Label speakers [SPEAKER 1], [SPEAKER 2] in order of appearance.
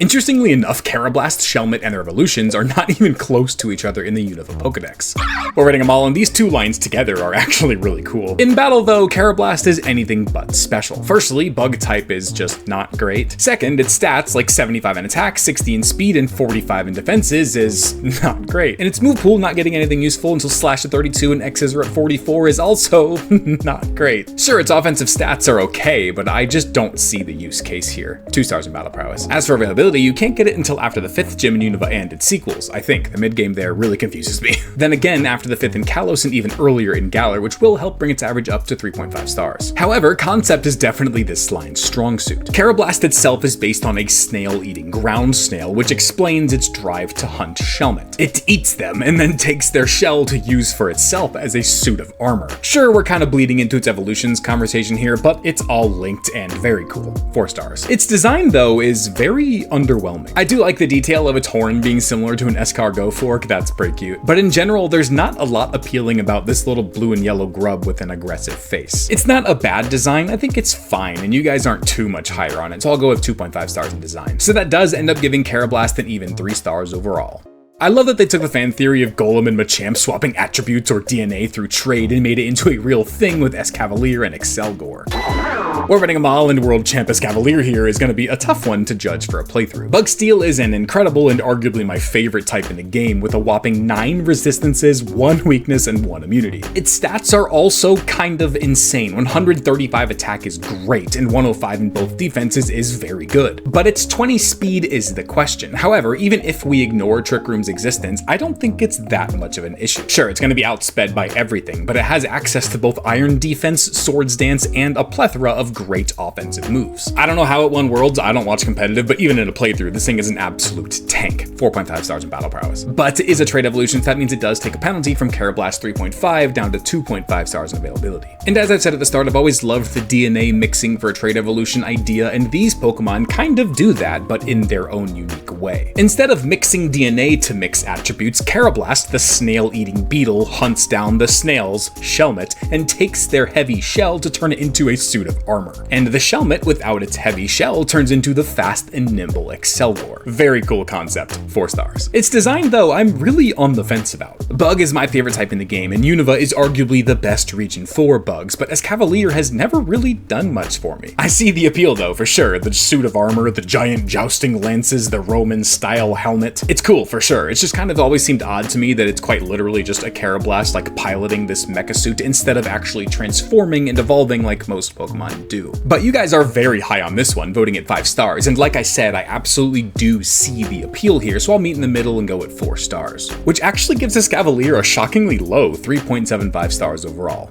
[SPEAKER 1] Interestingly enough, Karrablast, Shelmet, and their evolutions are not even close to each other in the Unova Pokedex. We're rating them all, and these two lines together are actually really cool. In battle though, Karrablast is anything but special. Firstly, bug type is just not great. Second, its stats like 75 in attack, 60 in speed, and 45 in defenses is not great. And its move pool not getting anything useful until Slash at 32 and X Scissor at 44 is also not great. Sure, its offensive stats are okay, but I just don't see the use case here. 2 stars in battle prowess. As for availability, you can't get it until after the 5th gym in Unova and its sequels. I think the mid-game there really confuses me. Then again, after the 5th in Kalos and even earlier in Galar, which will help bring its average up to 3.5 stars. However, concept is definitely this line's strong suit. Karrablast itself is based on a snail-eating ground snail, which explains its drive to hunt Shelmet. It eats them and then takes their shell to use for itself as a suit of armor. Sure, we're kind of bleeding into its evolutions conversation here, but it's all linked and very cool. 4 stars. Its design, though, is very underwhelming. I do like the detail of its horn being similar to an escargot fork, that's pretty cute. But in general, there's not a lot appealing about this little blue and yellow grub with an aggressive face. It's not a bad design, I think it's fine, and you guys aren't too much higher on it, so I'll go with 2.5 stars in design. So that does end up giving Karrablast an even 3 stars overall. I love that they took the fan theory of Golem and Machamp swapping attributes or DNA through trade and made it into a real thing with Escavalier and Excelgor. We're rating them all, and World Champ Escavalier here is going to be a tough one to judge for a playthrough. Bugsteel is an incredible and arguably my favorite type in the game, with a whopping 9 resistances, 1 weakness, and 1 immunity. Its stats are also kind of insane. 135 attack is great, and 105 in both defenses is very good. But its 20 speed is the question. However, even if we ignore Trick Room's existence, I don't think it's that much of an issue. Sure, it's going to be outsped by everything, but it has access to both Iron Defense, Swords Dance, and a plethora of great offensive moves. I don't know how it won Worlds, I don't watch competitive, but even in a playthrough, this thing is an absolute tank. 4.5 stars in battle prowess. But it is a trade evolution, so that means it does take a penalty from Karrablast 3.5 down to 2.5 stars in availability. And as I've said at the start, I've always loved the DNA mixing for a trade evolution idea, and these Pokemon kind of do that, but in their own unique way. Instead of mixing DNA to mix attributes, Karrablast, the snail-eating beetle, hunts down the snails, Shelmet, and takes their heavy shell to turn it into a suit of armor. And the Shelmet, without its heavy shell, turns into the fast and nimble Excelgor. Very cool concept. 4 stars. Its design, though, I'm really on the fence about. Bug is my favorite type in the game, and Unova is arguably the best region for bugs, but Escavalier has never really done much for me. I see the appeal, though, for sure. The suit of armor, the giant jousting lances, the Roman-style helmet. It's cool, for sure. It's just kind of always seemed odd to me that it's quite literally just a Karrablast like piloting this mecha suit instead of actually transforming and evolving like most Pokemon do. But you guys are very high on this one, voting at 5 stars, and like I said, I absolutely do see the appeal here, so I'll meet in the middle and go at 4 stars, which actually gives Escavalier a shockingly low 3.75 stars overall.